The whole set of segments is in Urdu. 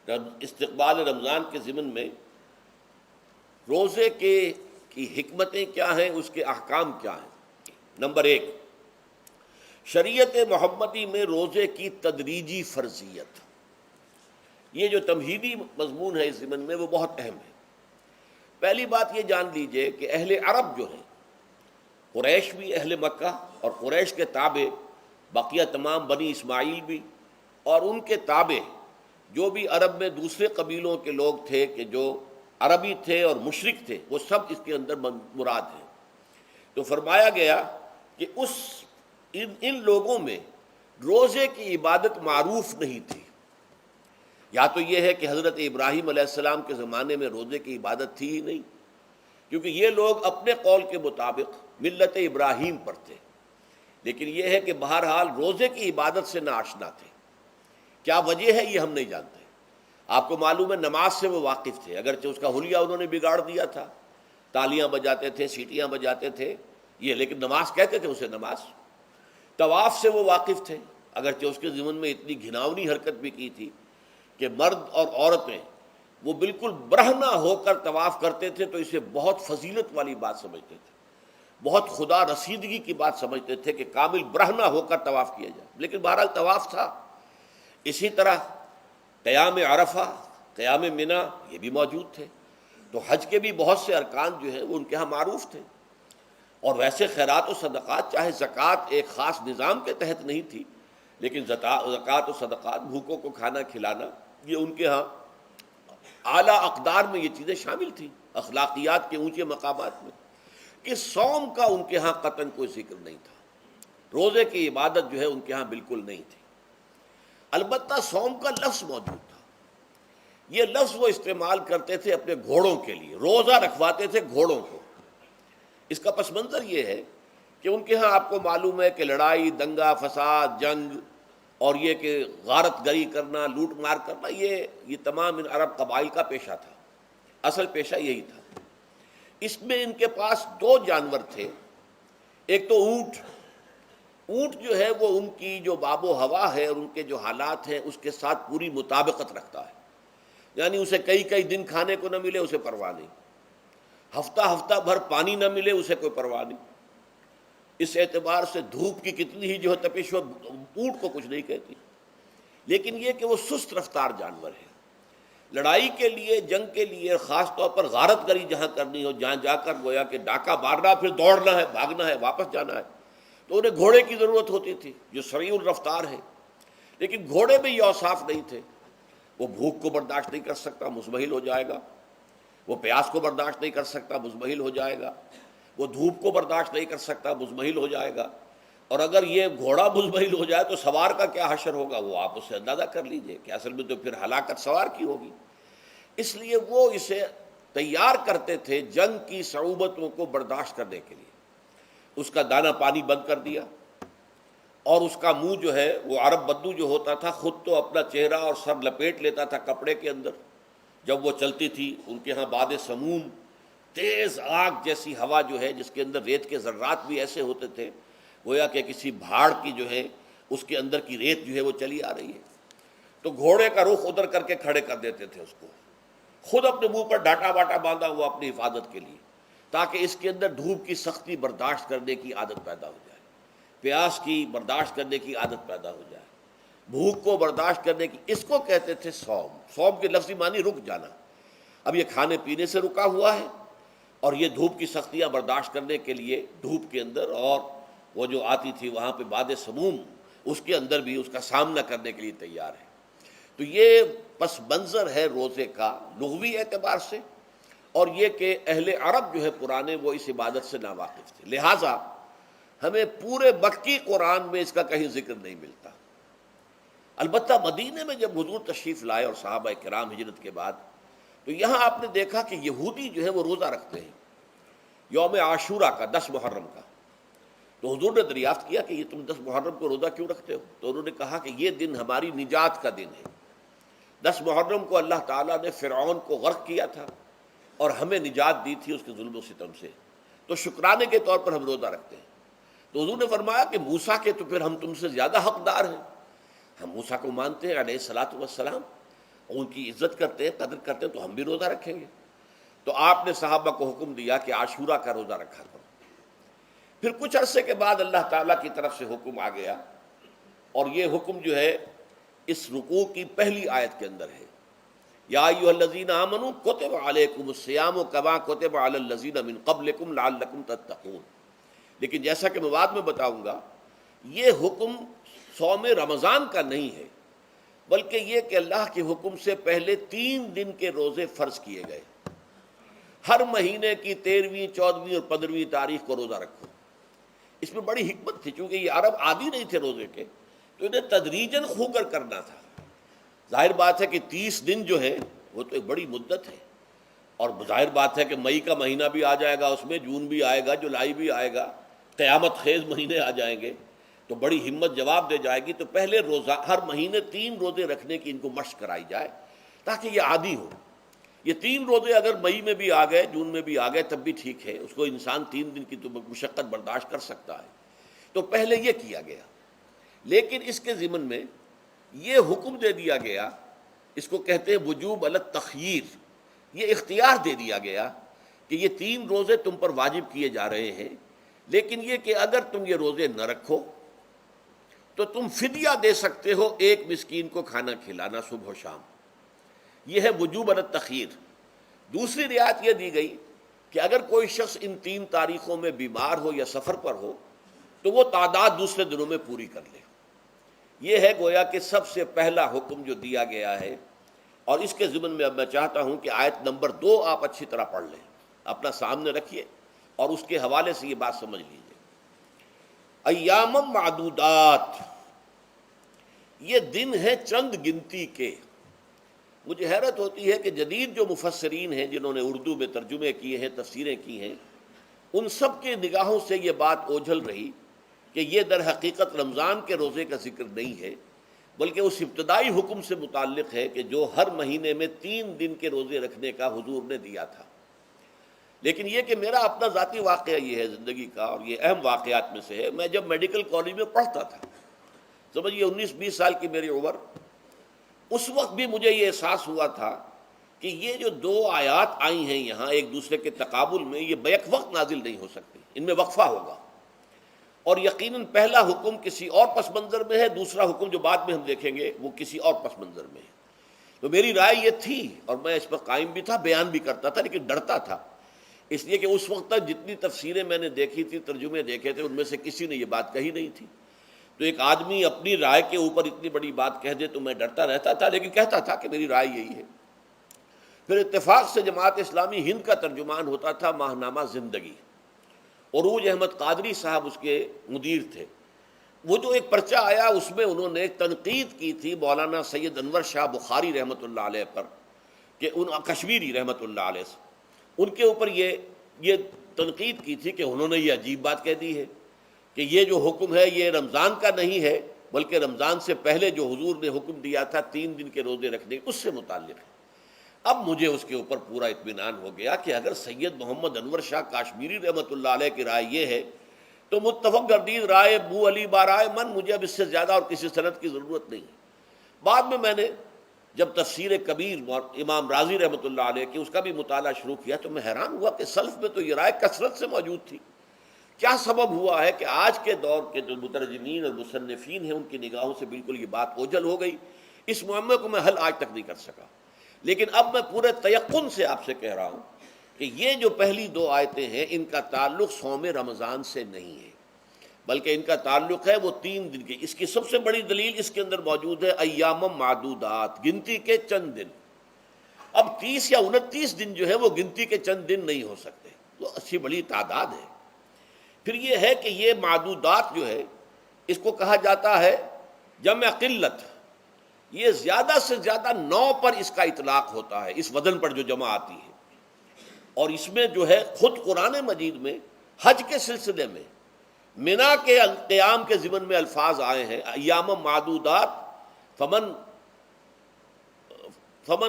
استقبال رمضان کے ضمن میں روزے کی حکمتیں کیا ہیں، اس کے احکام کیا ہیں۔ نمبر ایک، شریعت محمدی میں روزے کی تدریجی فرضیت۔ یہ جو تمہیدی مضمون ہے اس ضمن میں وہ بہت اہم ہے۔ پہلی بات یہ جان لیجئے کہ اہل عرب جو ہیں، قریش بھی، اہل مکہ اور قریش کے تابع بقیہ تمام بنی اسماعیل بھی، اور ان کے تابع جو بھی عرب میں دوسرے قبیلوں کے لوگ تھے کہ جو عربی تھے اور مشرک تھے، وہ سب اس کے اندر مراد ہیں۔ تو فرمایا گیا کہ ان لوگوں میں روزے کی عبادت معروف نہیں تھی۔ یا تو یہ ہے کہ حضرت ابراہیم علیہ السلام کے زمانے میں روزے کی عبادت تھی ہی نہیں، کیونکہ یہ لوگ اپنے قول کے مطابق ملت ابراہیم پر تھے، لیکن یہ ہے کہ بہرحال روزے کی عبادت سے ناآشنا تھے۔ کیا وجہ ہے یہ ہم نہیں جانتے۔ آپ کو معلوم ہے نماز سے وہ واقف تھے، اگرچہ اس کا حلیہ انہوں نے بگاڑ دیا تھا، تالیاں بجاتے تھے، سیٹیاں بجاتے تھے یہ، لیکن نماز کہتے تھے اسے نماز۔ طواف سے وہ واقف تھے، اگرچہ اس کے ضمن میں اتنی گھناؤنی حرکت بھی کی تھی کہ مرد اور عورتیں وہ بالکل برہنہ ہو کر طواف کرتے تھے، تو اسے بہت فضیلت والی بات سمجھتے تھے، بہت خدا رسیدگی کی بات سمجھتے تھے کہ کامل برہنہ ہو کر طواف کیا جائے، لیکن بہرحال طواف تھا۔ اسی طرح قیام عرفہ، قیام منی یہ بھی موجود تھے۔ تو حج کے بھی بہت سے ارکان جو ہیں وہ ان کے ہاں معروف تھے، اور ویسے خیرات و صدقات، چاہے زکوٰۃ ایک خاص نظام کے تحت نہیں تھی، لیکن زکوٰۃ و صدقات، بھوکوں کو کھانا کھلانا، یہ ان کے ہاں اعلیٰ اقدار میں یہ چیزیں شامل تھیں، اخلاقیات کے اونچے مقامات میں۔ کہ صوم کا ان کے ہاں قطعاً کوئی ذکر نہیں تھا، روزے کی عبادت جو ہے ان کے ہاں بالکل نہیں تھی۔ البتہ صوم کا لفظ موجود تھا، یہ لفظ وہ استعمال کرتے تھے اپنے گھوڑوں کے لیے، روزہ رکھواتے تھے گھوڑوں کو۔ اس کا پس منظر یہ ہے کہ ان کے ہاں آپ کو معلوم ہے کہ لڑائی، دنگا فساد، جنگ، اور یہ کہ غارت گری کرنا، لوٹ مار کرنا، یہ تمام ان عرب قبائل کا پیشہ تھا، اصل پیشہ یہی تھا۔ اس میں ان کے پاس دو جانور تھے، ایک تو اونٹ۔ اونٹ جو ہے وہ ان کی جو باب و ہوا ہے اور ان کے جو حالات ہیں اس کے ساتھ پوری مطابقت رکھتا ہے، یعنی اسے کئی دن کھانے کو نہ ملے اسے پرواہ نہیں، ہفتہ بھر پانی نہ ملے اسے کوئی پرواہ نہیں۔ اس اعتبار سے دھوپ کی کتنی ہی جو ہے تپش ہو، اونٹ کو کچھ نہیں کہتی۔ لیکن یہ کہ وہ سست رفتار جانور ہے، لڑائی کے لیے، جنگ کے لیے، خاص طور پر غارت گری جہاں کرنی ہو، جہاں جا کر گویا کہ ڈاکہ مارنا، پھر دوڑنا ہے، بھاگنا ہے، واپس جانا ہے، تو انہیں گھوڑے کی ضرورت ہوتی تھی جو سریع الرفتار ہے۔ لیکن گھوڑے میں یہ اوصاف نہیں تھے، وہ بھوک کو برداشت نہیں کر سکتا، مزمحل ہو جائے گا، وہ پیاس کو برداشت نہیں کر سکتا، مزمحل ہو جائے گا، وہ دھوپ کو برداشت نہیں کر سکتا، مزمحل ہو جائے گا، اور اگر یہ گھوڑا مزمحل ہو جائے تو سوار کا کیا حشر ہوگا، وہ آپ اس سے اندازہ کر لیجئے کہ اصل میں تو پھر ہلاکت سوار کی ہوگی۔ اس لیے وہ اسے تیار کرتے تھے جنگ کی صعوبتوں کو برداشت کرنے کے لیے۔ اس کا دانہ پانی بند کر دیا، اور اس کا منہ جو ہے وہ عرب بدو جو ہوتا تھا خود تو اپنا چہرہ اور سر لپیٹ لیتا تھا کپڑے کے اندر جب وہ چلتی تھی۔ ان کے ہاں باد سموم، تیز آگ جیسی ہوا جو ہے جس کے اندر ریت کے ذرات بھی ایسے ہوتے تھے گویا کہ کسی بھاڑ کی جو ہے اس کے اندر کی ریت جو ہے وہ چلی آ رہی ہے، تو گھوڑے کا رخ ادھر کر کے کھڑے کر دیتے تھے اس کو، خود اپنے منہ پر ڈاٹا واٹا باندھا ہوا اپنی حفاظت کے لیے، تاکہ اس کے اندر دھوپ کی سختی برداشت کرنے کی عادت پیدا ہو جائے، پیاس کی برداشت کرنے کی عادت پیدا ہو جائے، بھوک کو برداشت کرنے کی۔ اس کو کہتے تھے صوم۔ صوم کے لفظی معنی رک جانا۔ اب یہ کھانے پینے سے رکا ہوا ہے، اور یہ دھوپ کی سختیاں برداشت کرنے کے لیے دھوپ کے اندر، اور وہ جو آتی تھی وہاں پہ باد سموم، اس کے اندر بھی اس کا سامنا کرنے کے لیے تیار ہے۔ تو یہ پس منظر ہے روزے کا لغوی اعتبار سے، اور یہ کہ اہل عرب جو ہے پرانے وہ اس عبادت سے ناواقف تھے، لہٰذا ہمیں پورے مکی قرآن میں اس کا کہیں ذکر نہیں ملتا۔ البتہ مدینے میں جب حضور تشریف لائے اور صحابہ کرام ہجرت کے بعد، تو یہاں آپ نے دیکھا کہ یہودی جو ہے وہ روزہ رکھتے ہیں یوم عاشورہ کا، 10 محرم کا۔ تو حضور نے دریافت کیا کہ یہ تم 10 محرم کو روزہ کیوں رکھتے ہو؟ تو انہوں نے کہا کہ یہ دن ہماری نجات کا دن ہے۔ 10 محرم کو اللہ تعالیٰ نے فرعون کو غرق کیا تھا اور ہمیں نجات دی تھی اس کے ظلم و ستم سے، تو شکرانے کے طور پر ہم روزہ رکھتے ہیں۔ تو حضور نے فرمایا کہ موسیٰ کے تو پھر ہم تم سے زیادہ حقدار ہیں، ہم موسیٰ کو مانتے ہیں علیہ الصلاۃ والسلام، اور ان کی عزت کرتے ہیں، قدر کرتے ہیں، تو ہم بھی روزہ رکھیں گے۔ تو آپ نے صحابہ کو حکم دیا کہ عاشورہ کا روزہ رکھا کرو۔ پھر کچھ عرصے کے بعد اللہ تعالیٰ کی طرف سے حکم آ گیا، اور یہ حکم جو ہے اس رکوع کی پہلی آیت کے اندر ہے، یا ایھا الذین آمنوا کتب علیکم الصیام کما کتب علی الذین من قبلکم لعلکم تتقون۔ لیکن جیسا کہ میں بعد میں بتاؤں گا، یہ حکم صوم رمضان کا نہیں ہے، بلکہ یہ کہ اللہ کے حکم سے پہلے 3 دن کے روزے فرض کیے گئے۔ ہر مہینے کی 13ویں، 14ویں اور 15ویں تاریخ کو روزہ رکھو۔ اس میں بڑی حکمت تھی، چونکہ یہ عرب عادی نہیں تھے روزے کے، تو انہیں تدریجاً خو کر کرنا تھا۔ ظاہر بات ہے کہ 30 دن جو ہے وہ تو ایک بڑی مدت ہے، اور ظاہر بات ہے کہ مئی کا مہینہ بھی آ جائے گا، اس میں جون بھی آئے گا، جولائی بھی آئے گا، قیامت خیز مہینے آ جائیں گے، تو بڑی ہمت جواب دے جائے گی۔ تو پہلے روزہ ہر مہینے 3 روزے رکھنے کی ان کو مشق کرائی جائے تاکہ یہ عادی ہو۔ یہ 3 روزے اگر مئی میں بھی آ گئے، جون میں بھی آ گئے، تب بھی ٹھیک ہے، اس کو انسان 3 دن کی تو مشقت برداشت کر سکتا ہے۔ تو پہلے یہ کیا گیا، لیکن اس کے ضمن میں یہ حکم دے دیا گیا، اس کو کہتے ہیں وجوب علی التخییر، یہ اختیار دے دیا گیا کہ یہ 3 روزے تم پر واجب کیے جا رہے ہیں، لیکن یہ کہ اگر تم یہ روزے نہ رکھو تو تم فدیہ دے سکتے ہو، 1 مسکین کو کھانا کھلانا صبح و شام۔ یہ ہے وجوب علی التخییر۔ دوسری رعایت یہ دی گئی کہ اگر کوئی شخص ان 3 تاریخوں میں بیمار ہو یا سفر پر ہو تو وہ تعداد دوسرے دنوں میں پوری کر لے۔ یہ ہے گویا کہ سب سے پہلا حکم جو دیا گیا ہے، اور اس کے ضمن میں اب میں چاہتا ہوں کہ آیت نمبر 2 آپ اچھی طرح پڑھ لیں، اپنا سامنے رکھیے اور اس کے حوالے سے یہ بات سمجھ لیجیے۔ ایام معدودات، یہ دن ہیں چند گنتی کے۔ مجھے حیرت ہوتی ہے کہ جدید جو مفسرین ہیں جنہوں نے اردو میں ترجمے کیے ہیں، تفسیریں کی ہیں، ان سب کے نگاہوں سے یہ بات اوجھل رہی کہ یہ در حقیقت رمضان کے روزے کا ذکر نہیں ہے، بلکہ اس ابتدائی حکم سے متعلق ہے کہ جو ہر مہینے میں 3 دن کے روزے رکھنے کا حضور نے دیا تھا۔ لیکن یہ کہ میرا اپنا ذاتی واقعہ یہ ہے زندگی کا، اور یہ اہم واقعات میں سے ہے، میں جب میڈیکل کالج میں پڑھتا تھا، سمجھیے 19-20 سال کی میری عمر، اس وقت بھی مجھے یہ احساس ہوا تھا کہ یہ جو 2 آیات آئی ہیں یہاں ایک دوسرے کے تقابل میں، یہ بیک وقت نازل نہیں ہو سکتی، ان میں وقفہ ہوگا، اور یقیناً پہلا حکم کسی اور پس منظر میں ہے، دوسرا حکم جو بعد میں ہم دیکھیں گے وہ کسی اور پس منظر میں ہے۔ تو میری رائے یہ تھی، اور میں اس پر قائم بھی تھا، بیان بھی کرتا تھا، لیکن ڈرتا تھا، اس لیے کہ اس وقت تک جتنی تفسیریں میں نے دیکھی تھی، ترجمے دیکھے تھے، ان میں سے کسی نے یہ بات کہی نہیں تھی۔ تو ایک آدمی اپنی رائے کے اوپر اتنی بڑی بات کہہ دے تو میں ڈرتا رہتا تھا، لیکن کہتا تھا کہ میری رائے یہی ہے۔ پھر اتفاق سے جماعت اسلامی ہند کا ترجمان ہوتا تھا ماہنامہ زندگی، عروج احمد قادری صاحب اس کے مدیر تھے۔ وہ جو ایک پرچہ آیا اس میں انہوں نے تنقید کی تھی مولانا سید انور شاہ بخاری رحمۃ اللہ علیہ پر، کہ ان کشمیری رحمۃ اللہ علیہ سے، ان کے اوپر یہ تنقید کی تھی کہ انہوں نے یہ عجیب بات کہہ دی ہے کہ یہ جو حکم ہے یہ رمضان کا نہیں ہے، بلکہ رمضان سے پہلے جو حضور نے حکم دیا تھا 3 دن کے روزے رکھنے، اس سے متعلق ہے۔ اب مجھے اس کے اوپر پورا اطمینان ہو گیا کہ اگر سید محمد انور شاہ کاشمیری رحمۃ اللہ علیہ کی رائے یہ ہے تو متفق گردید رائے بو علی بارائے من، مجھے اب اس سے زیادہ اور کسی سند کی ضرورت نہیں ہے۔ بعد میں نے جب تفسیر کبیر امام رازی رحمۃ اللہ علیہ کی اس کا بھی مطالعہ شروع کیا تو میں حیران ہوا کہ سلف میں تو یہ رائے کثرت سے موجود تھی۔ کیا سبب ہوا ہے کہ آج کے دور کے جو مترجمین اور مصنفین ہیں ان کی نگاہوں سے بالکل یہ بات اوجھل ہو گئی؟ اس معاملے کو میں حل آج تک نہیں کر سکا، لیکن اب میں پورے تیقن سے آپ سے کہہ رہا ہوں کہ یہ جو پہلی 2 آیتیں ہیں ان کا تعلق صوم رمضان سے نہیں ہے، بلکہ ان کا تعلق ہے وہ 3 دن کی۔ اس کی سب سے بڑی دلیل اس کے اندر موجود ہے، ایام معدودات، گنتی کے چند دن۔ اب 30 یا 29 دن جو ہے وہ گنتی کے چند دن نہیں ہو سکتے، وہ اچھی بڑی تعداد ہے۔ پھر یہ ہے کہ یہ معدودات جو ہے اس کو کہا جاتا ہے جمع قلت، یہ زیادہ سے زیادہ 9 پر اس کا اطلاق ہوتا ہے، اس وزن پر جو جمع آتی ہے۔ اور اس میں جو ہے خود قرآن مجید میں حج کے سلسلے میں منا کے قیام کے ضمن میں الفاظ آئے ہیں، ایام معدودات فمن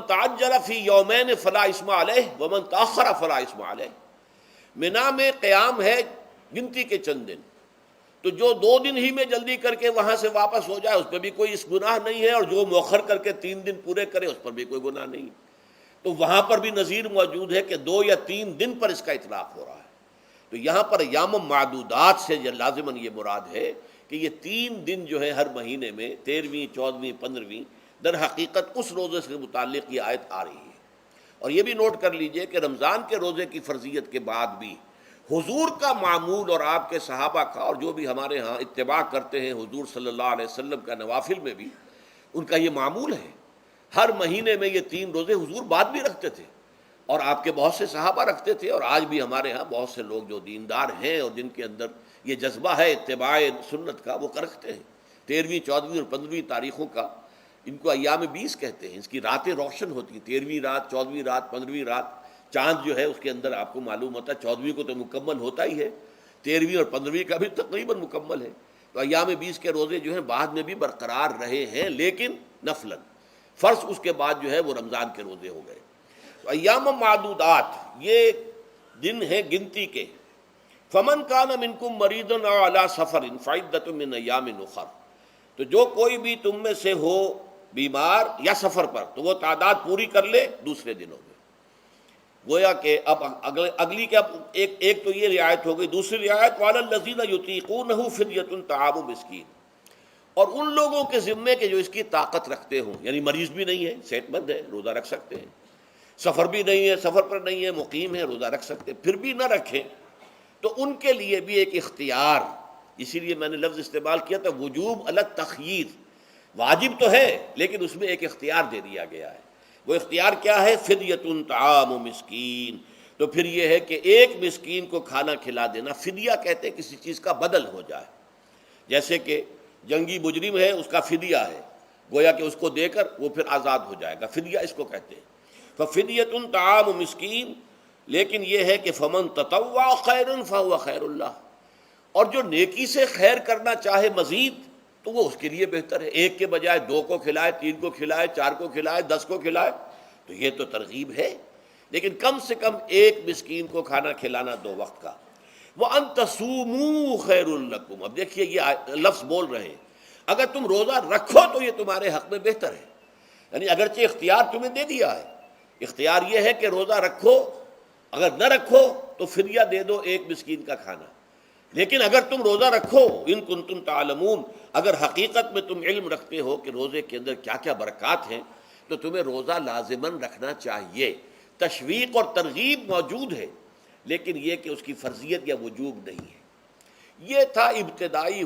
تعجل فی یومین فلا اسم علیہ ومن تاخر فلا اسم علیہ۔ منا میں قیام ہے گنتی کے چند دن، تو جو 2 دن ہی میں جلدی کر کے وہاں سے واپس ہو جائے اس پہ بھی کوئی اس گناہ نہیں ہے، اور جو مؤخر کر کے 3 دن پورے کرے اس پر بھی کوئی گناہ نہیں۔ تو وہاں پر بھی نظیر موجود ہے کہ 2 یا 3 دن پر اس کا اطلاق ہو رہا ہے۔ تو یہاں پر ایام معدودات سے لازماً یہ مراد ہے کہ یہ 3 دن جو ہے ہر مہینے میں 13ویں، 14ویں، 15ویں، در حقیقت اس روزے سے متعلق یہ آیت آ رہی ہے۔ اور یہ بھی نوٹ کر لیجئے کہ رمضان کے روزے کی فرضیت کے بعد بھی حضور کا معمول اور آپ کے صحابہ کا، اور جو بھی ہمارے ہاں اتباع کرتے ہیں حضور صلی اللہ علیہ وسلم کا نوافل میں بھی ان کا یہ معمول ہے۔ ہر مہینے میں یہ 3 روزے حضور بعد بھی رکھتے تھے، اور آپ کے بہت سے صحابہ رکھتے تھے، اور آج بھی ہمارے ہاں بہت سے لوگ جو دیندار ہیں اور جن کے اندر یہ جذبہ ہے اتباع سنت کا، وہ رکھتے ہیں۔ 13ویں، 14ویں اور 15ویں تاریخوں کا ان کو ایام 20 کہتے ہیں۔ اس کی راتیں روشن ہوتی ہیں، 13ویں رات، 14ویں رات، 15ویں رات۔ چاند جو ہے اس کے اندر آپ کو معلوم ہوتا ہے 14ویں کو تو مکمل ہوتا ہی ہے، 13ویں اور 15ویں کا بھی تقریباً مکمل ہے۔ تو ایام 20 کے روزے جو ہیں بعد میں بھی برقرار رہے ہیں، لیکن نفلاً۔ فرض اس کے بعد جو ہے وہ رمضان کے روزے ہو گئے۔ تو ایام معدودات یہ دن ہیں گنتی کے۔ فمن کان منکم مریضا او علی سفر فعدۃ من ایام اخر، تو جو کوئی بھی تم میں سے ہو بیمار یا سفر پر تو وہ تعداد پوری کر لے دوسرے دنوں میں۔ گویا کہ اب اگلی کے ایک تو یہ رعایت ہو گئی، دوسری رعایت وعلی الذین یطیقونہ فدیۃ طعام مسکین، اور ان لوگوں کے ذمے کے جو اس کی طاقت رکھتے ہوں، یعنی مریض بھی نہیں ہے، صحت مند ہے، روزہ رکھ سکتے ہیں، سفر بھی نہیں ہے، سفر پر نہیں ہے، مقیم ہے، روزہ رکھ سکتے ہیں، پھر بھی نہ رکھیں تو ان کے لیے بھی ایک اختیار، اسی لیے میں نے لفظ استعمال کیا تھا وجوب علی التخییر، واجب تو ہے لیکن اس میں ایک اختیار دے دیا گیا ہے۔ وہ اختیار کیا ہے؟ فدیۃ طعام مسکین۔ تو پھر یہ ہے کہ ایک مسکین کو کھانا کھلا دینا، فدیہ کہتے ہیں کسی چیز کا بدل ہو جائے، جیسے کہ جنگی مجرم ہے اس کا فدیہ ہے، گویا کہ اس کو دے کر وہ پھر آزاد ہو جائے گا، فدیہ اس کو کہتے ہیں۔ ففدیۃ طعام مسکین، لیکن یہ ہے کہ فمن تطوع خیرا فہو خیر اللہ، اور جو نیکی سے خیر کرنا چاہے مزید تو وہ اس کے لیے بہتر ہے، ایک کے بجائے 2 کو کھلائے، 3 کو کھلائے، 4 کو کھلائے، 10 کو کھلائے، تو یہ تو ترغیب ہے، لیکن کم سے کم ایک مسکین کو کھانا کھلانا 2 وقت کا۔ وَأَن تَصُومُوا خَيْرٌ لَكُمْ، اب دیکھیے یہ لفظ بول رہے ہیں، اگر تم روزہ رکھو تو یہ تمہارے حق میں بہتر ہے، یعنی اگرچہ اختیار تمہیں دے دیا ہے، اختیار یہ ہے کہ روزہ رکھو، اگر نہ رکھو تو فدیہ دے دو ایک مسکین کا کھانا، لیکن اگر تم روزہ رکھو ان کنتم تعلمون، اگر حقیقت میں تم علم رکھتے ہو کہ روزے کے اندر کیا کیا برکات ہیں تو تمہیں روزہ لازماً رکھنا چاہیے۔ تشویق اور ترغیب موجود ہے، لیکن یہ کہ اس کی فرضیت یا وجوب نہیں ہے۔ یہ تھا ابتدائی